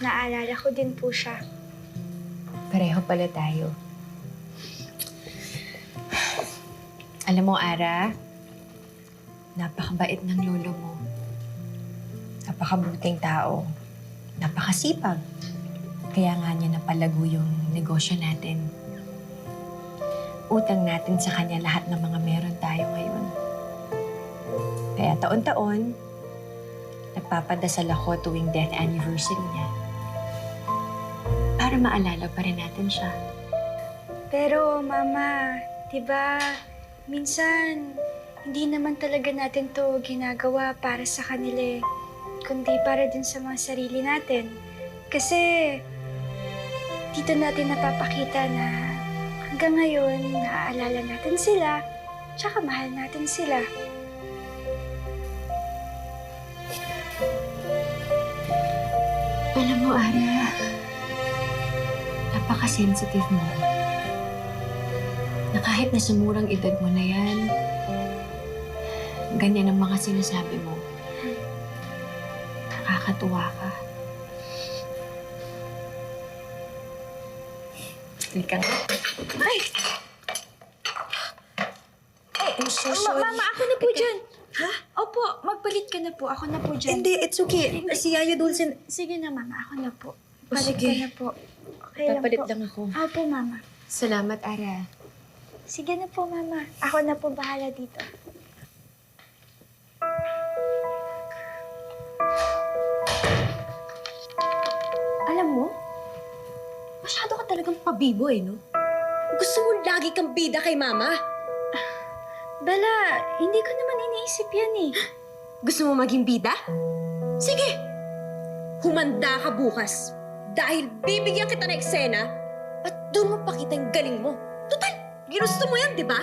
naalala ko din po siya. Pareho pala tayo. Alam mo, Ara, napakabait ng lolo mo. Napakabuting tao. Napakasipag. Kaya nga niya napalago yung negosyo natin. Utang natin sa kanya lahat ng mga meron tayo ngayon. Kaya taon-taon, nagpapadasal ako tuwing death anniversary niya. Para maalala pa rin natin siya. Pero, Mama, diba, minsan, hindi naman talaga natin to ginagawa para sa kanila, kundi para din sa mga sarili natin. Kasi, dito natin napapakita na hanggang ngayon, naaalala natin sila, tsaka mahal natin sila. Alam mo, Ara, napaka-sensitive mo. Na kahit nasa murang edad mo na yan, ganyan ang mga sinasabi mo. Nakakatuwa ka. Halika nga. Ay! I'm so sorry. Mama, ako na po dyan. Ha? Opo, magpalit ka na po. Ako na po dyan. Hindi, it's okay. Si Yaya Dulcin. Sige na, Mama. Ako na po. O, Palit sige. ka na po. Okay lang Papalit po. lang ako. Opo, Mama. Salamat, Ara. Sige na po, Mama. Ako na po bahala dito. Alam mo, masyado ka talagang pabibo no? Gusto mo lagi kang bida kay Mama? Bella, hindi ko naman iniisip yan eh. Gusto mo maging bida? Sige! Humanda ka bukas. Dahil bibigyan kita ng eksena at doon mo pakita yung galing mo. Total, ginusto mo yan, di ba?